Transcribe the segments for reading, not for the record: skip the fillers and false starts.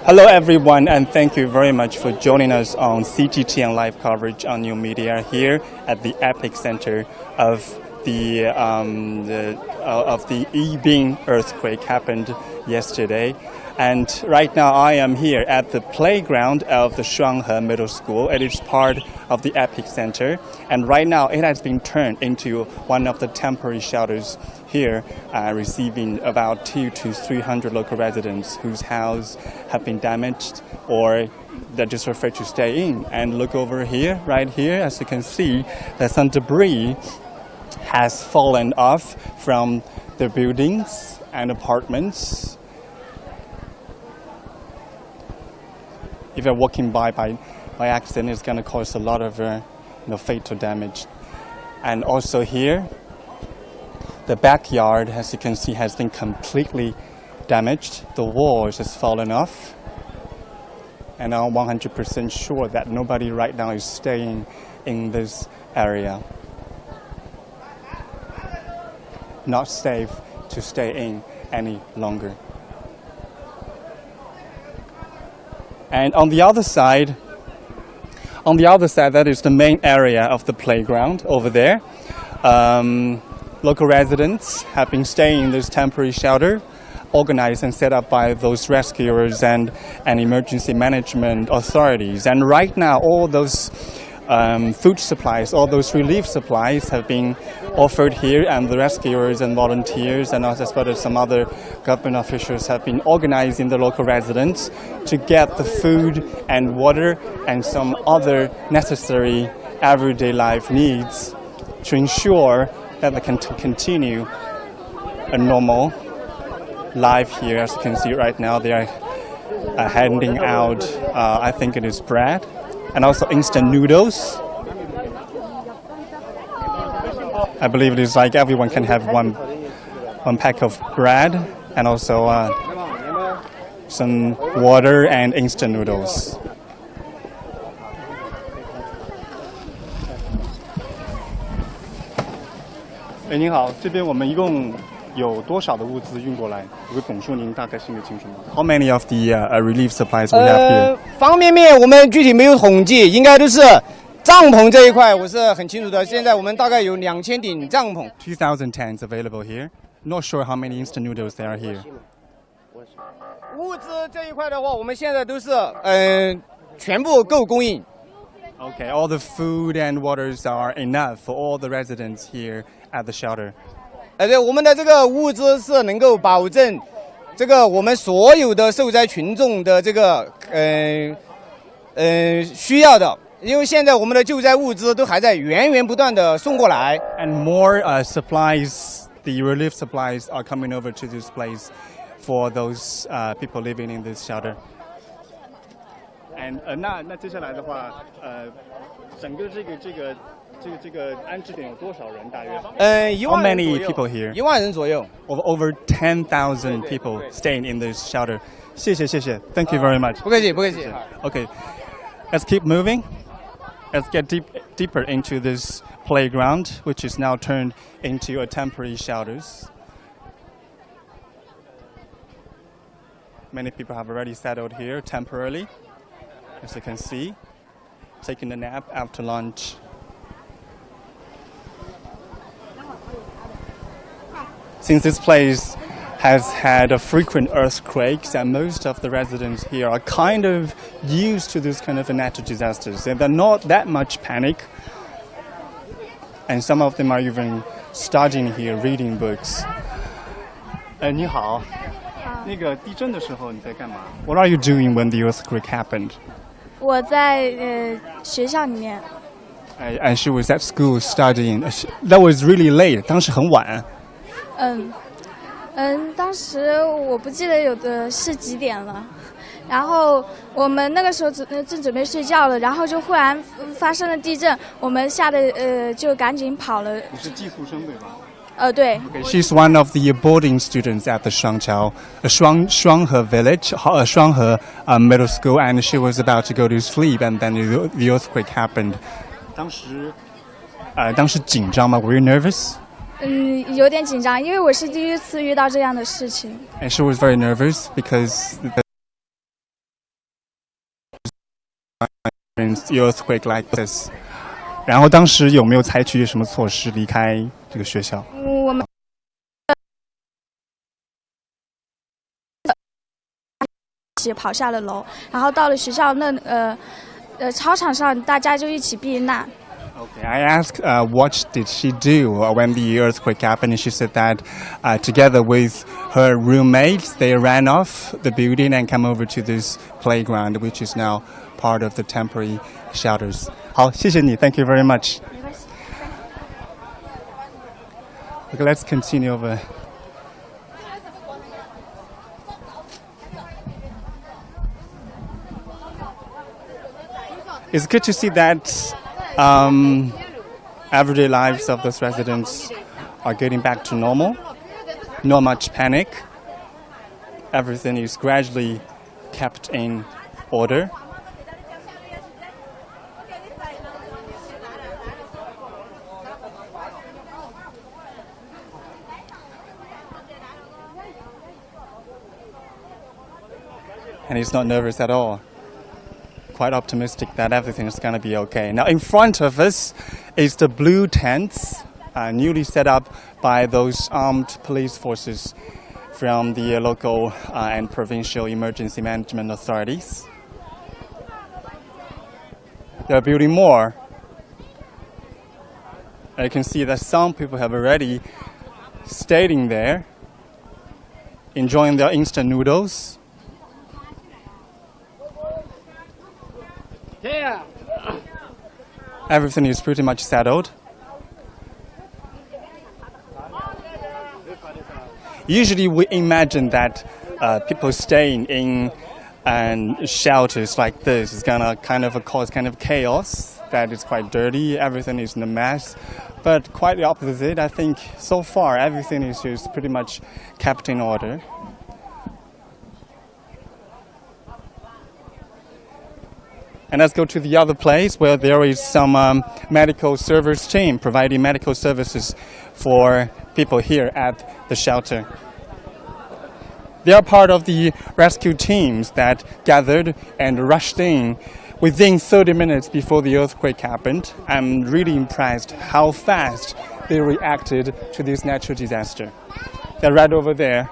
Hello everyone, and thank you very much for joining us on CGTN live coverage on new media here at the epicenter of the Yibin earthquake happened yesterday. And right now I am here at the playground of the Shuanghe Middle School. It is part of the epicenter, and right now it has been turned into one of the temporary shelters here, receiving about 200 to 300 local residents whose houses have been damaged or they're just afraid to stay in. And look over here, right here, as you can see, that some debris has fallen off from the buildings and apartments. If you're walking by accident, it's going to cause a lot of fatal damage. And also here, the backyard, as you can see, has been completely damaged. The walls has fallen off. And I'm 100% sure that nobody right now is staying in this area. Not safe to stay in any longer. And on the other side, that is the main area of the playground over there. Local residents have been staying in this temporary shelter, organized and set up by those rescuers and emergency management authorities. And right now, all those food supplies, all those relief supplies have been offered here, and the rescuers and volunteers and as well as some other government officials have been organizing the local residents to get the food and water and some other necessary everyday life needs to ensure that they can continue a normal life here. As you can see right now, they are handing out, I think it is bread, and also instant noodles. I believe it is like everyone can have one pack of bread and also some water and instant noodles. 您好，这边我们一共有多少的物资运过来？有个总数您大概心里清楚吗？ How many of the relief supplies we have here? 方便面我们具体没有统计，应该都是帐篷这一块我是很清楚的。现在我们大概有2000顶帐篷。2,000 tents available here. Not sure how many instant noodles there are here. 物资这一块的话，我们现在都是全部够供应。 Okay, all the food and waters are enough for all the residents here at the shelter. 对，我们的这个物资是能够保证这个我们所有的受灾群众的这个需要的，因为现在我们的救灾物资都还在源不断的送过来。And more supplies, the relief supplies are coming over to this place for those people living in this shelter. And 那接下来的话，整个这个安置点有多少人？大约？1万人 How many people here? 1万人左右。Over 10,000 people staying in this shelter. 谢谢。Thank you very much. 不客气。Okay, let's keep moving. Let's get deeper into this playground, which is now turned into a temporary shelters. Many people have already settled here temporarily, as you can see, taking a nap after lunch. Since this place has had frequent earthquakes, and most of the residents here are kind of used to this kind of natural disasters, and they're not that much panic. And some of them are even studying here, reading books. 你好，那个地震的时候你在干嘛？ What are you doing when the earthquake happened? 我在学校里面。And she was at school studying. That was really late. 当时很晚。当时我不记得有的是几点了，然后我们那个时候正准备睡觉了，然后就忽然发生了地震，我们吓得就赶紧跑了。你是寄宿生对吧？对。Okay, she's one of the boarding students at the Shuanghe village, Shuanghe middle school, and she was about to go to sleep, and then the earthquake happened. 当时紧张吗？ Were you nervous? 有点紧张，因为我是第一次遇到这样的事情。And she was very nervous because earthquake like this. 然后当时有没有采取什么措施离开这个学校？我们一起跑下了楼，然后到了学校操场上，大家就一起避难。Okay, I asked what did she do when the earthquake happened, and she said that together with her roommates, they ran off the building and come over to this playground, which is now part of the temporary shelters. 好，谢谢你 ，Thank you very much. Okay, let's continue over. It's good to see that everyday lives of those residents are getting back to normal. Not much panic. Everything is gradually kept in order. And he's not nervous at all. Quite optimistic that everything is going to be okay. Now in front of us is the blue tents, newly set up by those armed police forces from the local and provincial emergency management authorities. They're building more. I can see that some people have already stayed in there, enjoying their instant noodles. Everything is pretty much settled. Usually we imagine that people staying in shelters like this is gonna cause chaos, that it's quite dirty, everything is in a mess. But quite the opposite, I think so far everything is just pretty much kept in order. And let's go to the other place where there is some medical service team providing medical services for people here at the shelter. They are part of the rescue teams that gathered and rushed in within 30 minutes before the earthquake happened. I'm really impressed how fast they reacted to this natural disaster. They're right over there.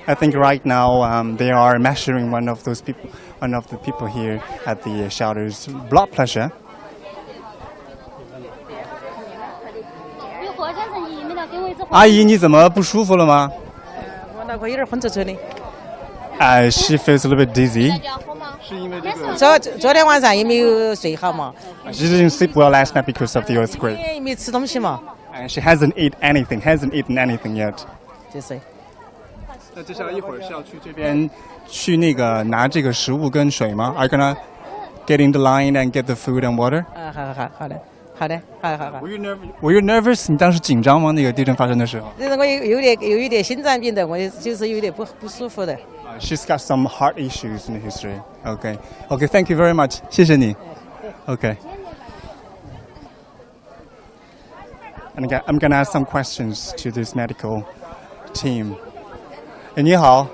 I think right now they are measuring one of the people here at the shelter's blood pressure. 阿姨，你怎么不舒服了吗？我脑壳有点昏沉沉的。She feels a little bit dizzy. 是因为这个。昨天晚上也没有睡好嘛。She didn't sleep well last night because of the earthquake. 也没吃东西嘛。And she hasn't eaten anything yet. 就是。那接下来一会儿是要去这边去那个拿这个食物跟水吗？Are you gonna get in the line and get the food and water? 好的。Were you nervous? 你当时紧张吗？那个地震发生的时候？我有一点心脏病的，我就是有点不舒服的。She's got some heart issues in history. Okay. Thank you very much. 谢谢你。Okay. And again, I'm gonna ask some questions to this medical team. 你好。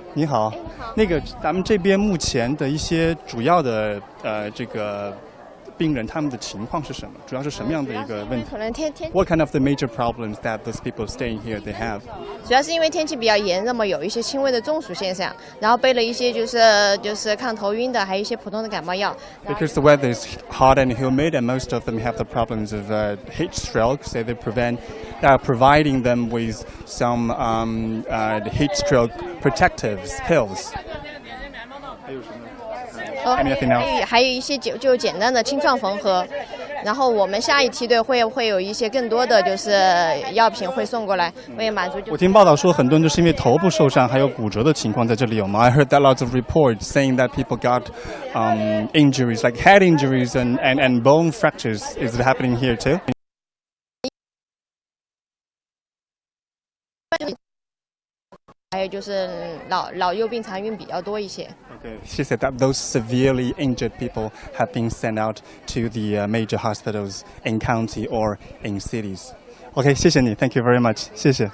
那个咱们这边目前的一些主要的这个病人他们的情况是什么？主要是什么样的一个问题？可能天 What kind of the major problems that those people staying here they have? 主要是因为天气比较炎热嘛，有一些轻微的中暑现象，然后备了一些就是抗头晕的，还有一些普通的感冒药。Because the weather is hot and humid, and most of them have the problems of heat stroke, so they providing them with some heat stroke protective pills. Anything else? 还有一些就简单的清创缝合，然后我们下一梯队会有一些更多的就是药品会送过来，为满足。我听报道说，很多人都是因为头部受伤，还有骨折的情况在这里有吗？ I heard that lots of reports saying that people got injuries like head injuries and bone fractures. Is it happening here too? 还有就是老幼病残孕比较多一些。Okay. She said that those severely injured people have been sent out to the major hospitals in county or in cities. OK， 谢谢你 ，Thank you very much， 谢谢。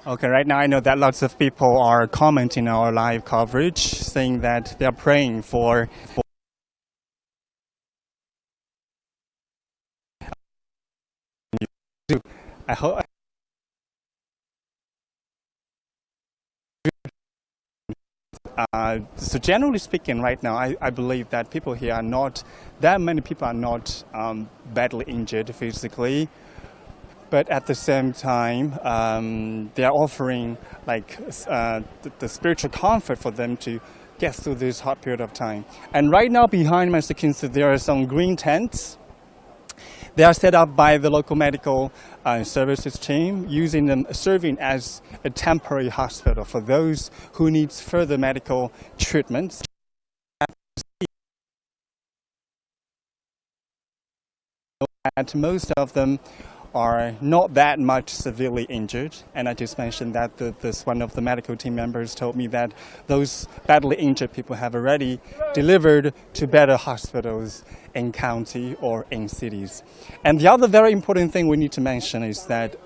Okay, right now I know that lots of people are commenting our live coverage, saying that they are praying for I hope. So generally speaking, right now, I believe that people here are not, that many people are not badly injured physically. But at the same time, they are offering like the spiritual comfort for them to get through this hard period of time. And right now behind my screen, there are some green tents. They are set up by the local medical services team, using them, serving as a temporary hospital for those who need further medical treatments. And most of them are not that much severely injured, and I just mentioned that this one of the medical team members told me that those badly injured people have already delivered to better hospitals in county or in cities. And the other very important thing we need to mention is that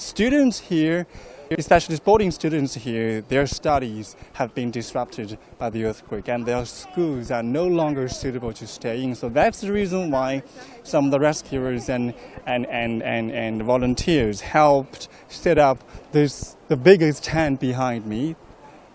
students here, especially boarding students here, their studies have been disrupted by the earthquake, and their schools are no longer suitable to stay in. So that's the reason why some of the rescuers and volunteers helped set up the biggest tent behind me,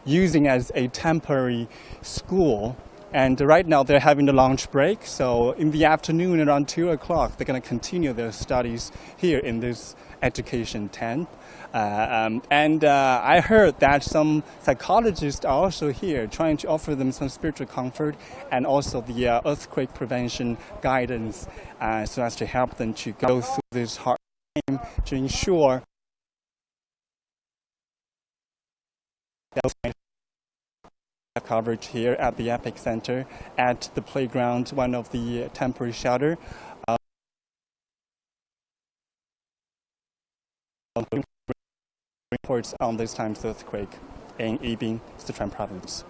using as a temporary school. And right now they're having the lunch break, so in the afternoon around 2 o'clock they're going to continue their studies here in this education tent. I heard that some psychologists are also here trying to offer them some spiritual comfort and also the earthquake prevention guidance so as to help them to go through this hard time to ensure coverage here at the Epic Center, at the playground, one of the temporary shelter. Reports on this time's earthquake in Yibin, Sichuan province.